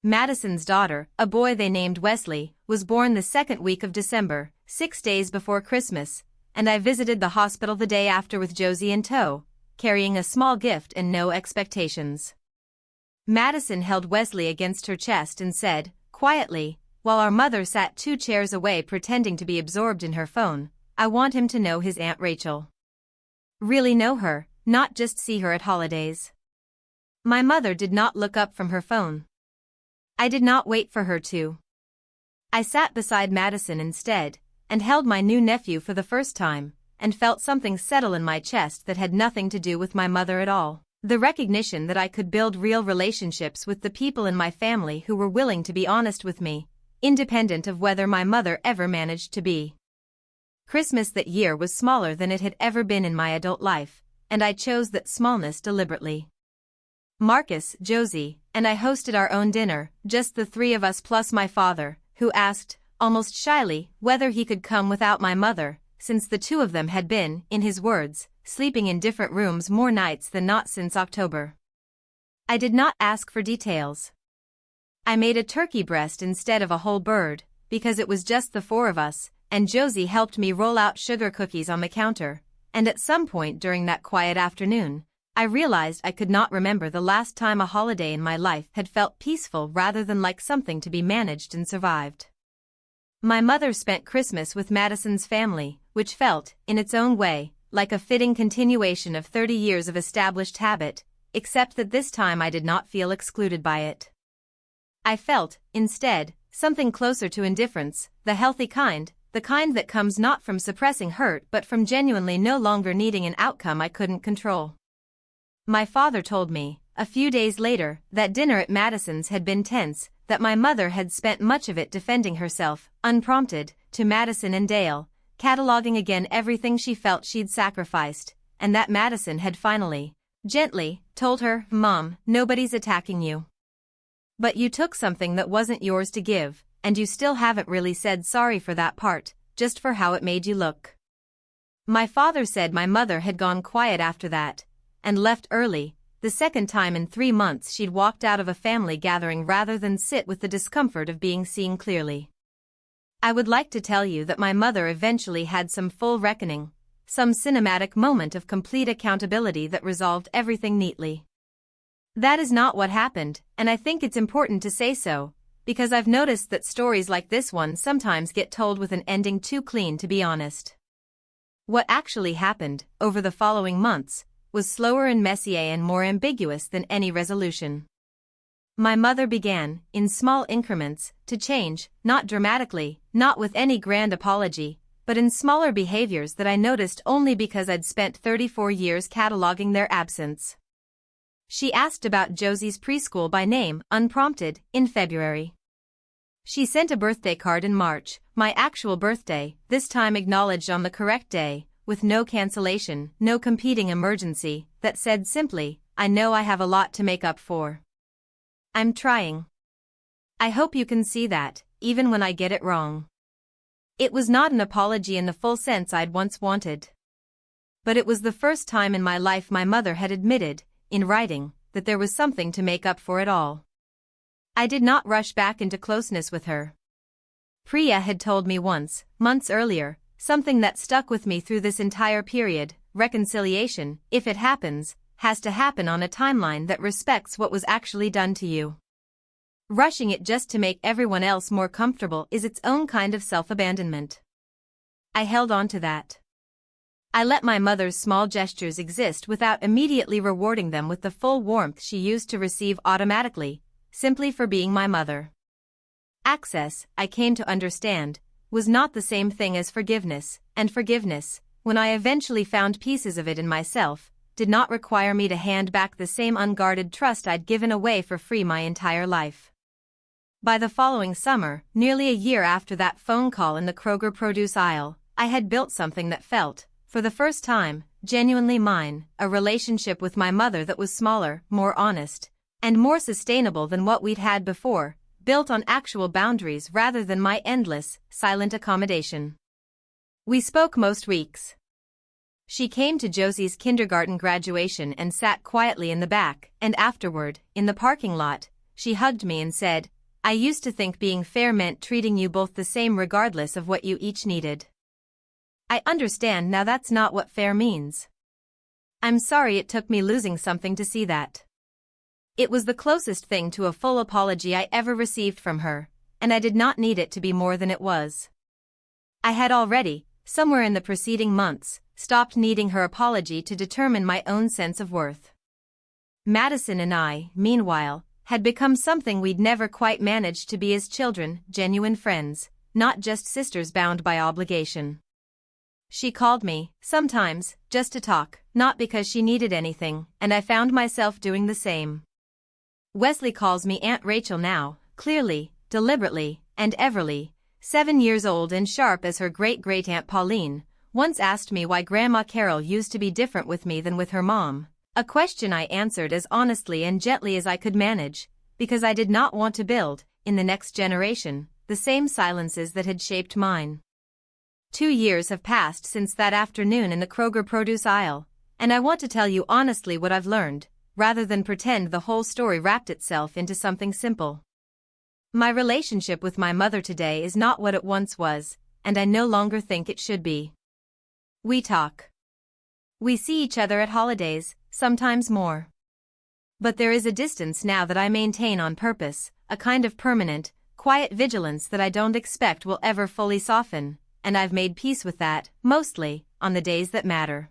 Speaker 1: Madison's daughter, a boy they named Wesley, was born the second week of December, 6 days before Christmas, and I visited the hospital the day after with Josie in tow, carrying a small gift and no expectations. Madison held Wesley against her chest and said, quietly, while our mother sat 2 chairs away pretending to be absorbed in her phone, "I want him to know his Aunt Rachel. Really know her, not just see her at holidays." My mother did not look up from her phone. I did not wait for her to. I sat beside Madison instead, and held my new nephew for the first time, and felt something settle in my chest that had nothing to do with my mother at all. The recognition that I could build real relationships with the people in my family who were willing to be honest with me, independent of whether my mother ever managed to be. Christmas that year was smaller than it had ever been in my adult life, and I chose that smallness deliberately. Marcus, Josie, and I hosted our own dinner, just the 3 of us plus my father, who asked, almost shyly, whether he could come without my mother, since the 2 of them had been, in his words, sleeping in different rooms more nights than not since October. I did not ask for details. I made a turkey breast instead of a whole bird, because it was just the 4 of us, and Josie helped me roll out sugar cookies on the counter, and at some point during that quiet afternoon, I realized I could not remember the last time a holiday in my life had felt peaceful rather than like something to be managed and survived. My mother spent Christmas with Madison's family, which felt, in its own way, like a fitting continuation of 30 years of established habit, except that this time I did not feel excluded by it. I felt, instead, something closer to indifference, the healthy kind, the kind that comes not from suppressing hurt but from genuinely no longer needing an outcome I couldn't control. My father told me, a few days later, that dinner at Madison's had been tense, that my mother had spent much of it defending herself, unprompted, to Madison and Dale, cataloging again everything she felt she'd sacrificed, and that Madison had finally, gently, told her, "Mom, nobody's attacking you. But you took something that wasn't yours to give, and you still haven't really said sorry for that part, just for how it made you look." My father said my mother had gone quiet after that, and left early, the second time in 3 months she'd walked out of a family gathering rather than sit with the discomfort of being seen clearly. I would like to tell you that my mother eventually had some full reckoning, some cinematic moment of complete accountability that resolved everything neatly. That is not what happened, and I think it's important to say so, because I've noticed that stories like this one sometimes get told with an ending too clean to be honest. What actually happened, over the following months, was slower and messier and more ambiguous than any resolution. My mother began, in small increments, to change, not dramatically, not with any grand apology, but in smaller behaviors that I noticed only because I'd spent 34 years cataloging their absence. She asked about Josie's preschool by name, unprompted, in February. She sent a birthday card in March, my actual birthday, this time acknowledged on the correct day, with no cancellation, no competing emergency, that said simply, I know I have a lot to make up for. I'm trying. I hope you can see that, even when I get it wrong. It was not an apology in the full sense I'd once wanted. But it was the first time in my life my mother had admitted, in writing, that there was something to make up for it all. I did not rush back into closeness with her. Priya had told me once, months earlier, something that stuck with me through this entire period: reconciliation, if it happens, has to happen on a timeline that respects what was actually done to you. Rushing it just to make everyone else more comfortable is its own kind of self-abandonment. I held on to that. I let my mother's small gestures exist without immediately rewarding them with the full warmth she used to receive automatically, simply for being my mother. Access, I came to understand, was not the same thing as forgiveness, and forgiveness, when I eventually found pieces of it in myself, did not require me to hand back the same unguarded trust I'd given away for free my entire life. By the following summer, nearly a year after that phone call in the Kroger produce aisle, I had built something that felt, for the first time, genuinely mine, a relationship with my mother that was smaller, more honest, and more sustainable than what we'd had before, built on actual boundaries rather than my endless, silent accommodation. We spoke most weeks. She came to Josie's kindergarten graduation and sat quietly in the back, and afterward, in the parking lot, she hugged me and said, I used to think being fair meant treating you both the same regardless of what you each needed. I understand now that's not what fair means. I'm sorry it took me losing something to see that. It was the closest thing to a full apology I ever received from her, and I did not need it to be more than it was. I had already, somewhere in the preceding months, stopped needing her apology to determine my own sense of worth. Madison and I, meanwhile, had become something we'd never quite managed to be as children, genuine friends, not just sisters bound by obligation. She called me, sometimes, just to talk, not because she needed anything, and I found myself doing the same. Wesley calls me Aunt Rachel now, clearly, deliberately, and Everly, 7 years old and sharp as her great-great-aunt Pauline, once asked me why Grandma Carol used to be different with me than with her mom, a question I answered as honestly and gently as I could manage, because I did not want to build, in the next generation, the same silences that had shaped mine. 2 years have passed since that afternoon in the Kroger produce aisle, and I want to tell you honestly what I've learned, rather than pretend the whole story wrapped itself into something simple. My relationship with my mother today is not what it once was, and I no longer think it should be. We talk. We see each other at holidays, sometimes more. But there is a distance now that I maintain on purpose, a kind of permanent, quiet vigilance that I don't expect will ever fully soften, and I've made peace with that, mostly, on the days that matter.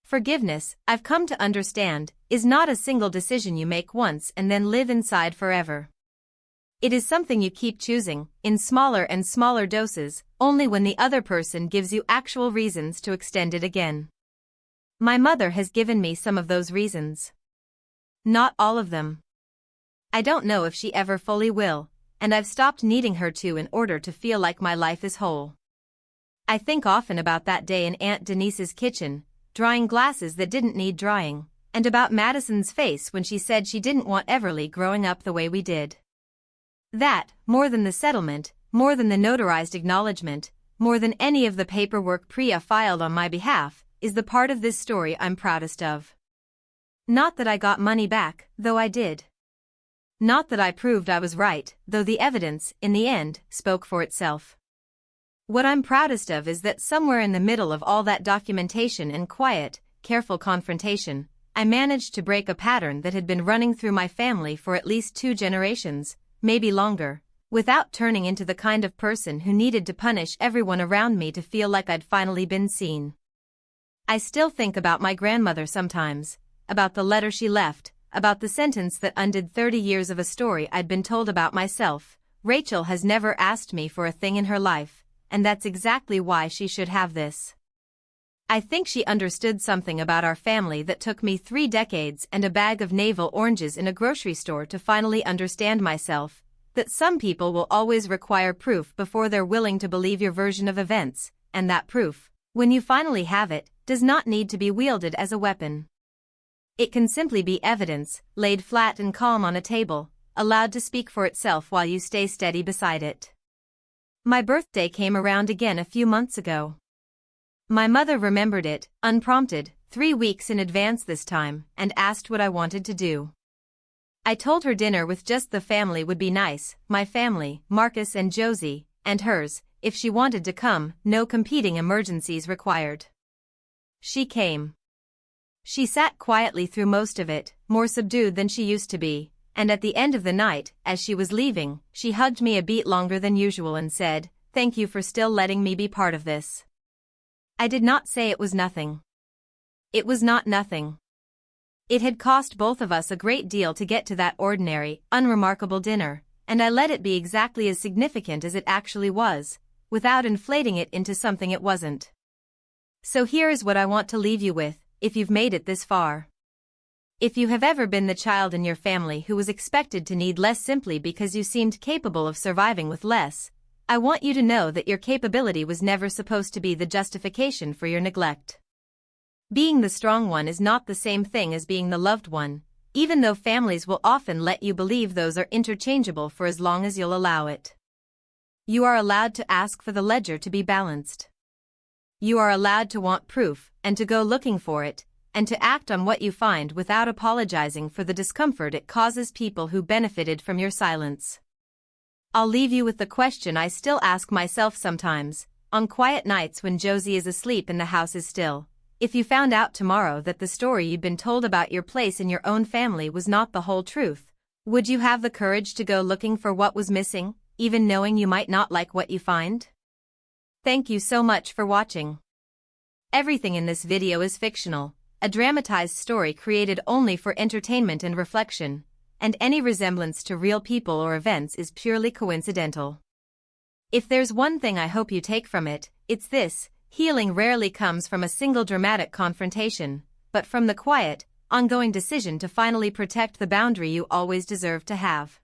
Speaker 1: Forgiveness, I've come to understand, is not a single decision you make once and then live inside forever. It is something you keep choosing, in smaller and smaller doses, only when the other person gives you actual reasons to extend it again. My mother has given me some of those reasons. Not all of them. I don't know if she ever fully will, and I've stopped needing her to in order to feel like my life is whole. I think often about that day in Aunt Denise's kitchen, drying glasses that didn't need drying, and about Madison's face when she said she didn't want Everly growing up the way we did. That, more than the settlement, more than the notarized acknowledgement, more than any of the paperwork Priya filed on my behalf, is the part of this story I'm proudest of. Not that I got money back, though I did. Not that I proved I was right, though the evidence, in the end, spoke for itself. What I'm proudest of is that somewhere in the middle of all that documentation and quiet, careful confrontation, I managed to break a pattern that had been running through my family for at least 2 generations, maybe longer, without turning into the kind of person who needed to punish everyone around me to feel like I'd finally been seen. I still think about my grandmother sometimes, about the letter she left, about the sentence that undid 30 years of a story I'd been told about myself. Rachel has never asked me for a thing in her life, and that's exactly why she should have this. I think she understood something about our family that took me 3 decades and a bag of navel oranges in a grocery store to finally understand myself, that some people will always require proof before they're willing to believe your version of events, and that proof, when you finally have it, does not need to be wielded as a weapon. It can simply be evidence, laid flat and calm on a table, allowed to speak for itself while you stay steady beside it. My birthday came around again a few months ago. My mother remembered it, unprompted, 3 weeks in advance this time, and asked what I wanted to do. I told her dinner with just the family would be nice, my family, Marcus and Josie, and hers, if she wanted to come, no competing emergencies required. She came. She sat quietly through most of it, more subdued than she used to be, and at the end of the night, as she was leaving, she hugged me a beat longer than usual and said, "Thank you for still letting me be part of this." I did not say it was nothing. It was not nothing. It had cost both of us a great deal to get to that ordinary, unremarkable dinner, and I let it be exactly as significant as it actually was, without inflating it into something it wasn't. So here is what I want to leave you with, if you've made it this far. If you have ever been the child in your family who was expected to need less simply because you seemed capable of surviving with less, I want you to know that your capability was never supposed to be the justification for your neglect. Being the strong one is not the same thing as being the loved one, even though families will often let you believe those are interchangeable for as long as you'll allow it. You are allowed to ask for the ledger to be balanced. You are allowed to want proof, and to go looking for it, and to act on what you find without apologizing for the discomfort it causes people who benefited from your silence. I'll leave you with the question I still ask myself sometimes, on quiet nights when Josie is asleep and the house is still. If you found out tomorrow that the story you'd been told about your place in your own family was not the whole truth, would you have the courage to go looking for what was missing, even knowing you might not like what you find? Thank you so much for watching. Everything in this video is fictional, a dramatized story created only for entertainment and reflection, and any resemblance to real people or events is purely coincidental. If there's one thing I hope you take from it, it's this: healing rarely comes from a single dramatic confrontation, but from the quiet, ongoing decision to finally protect the boundary you always deserved to have.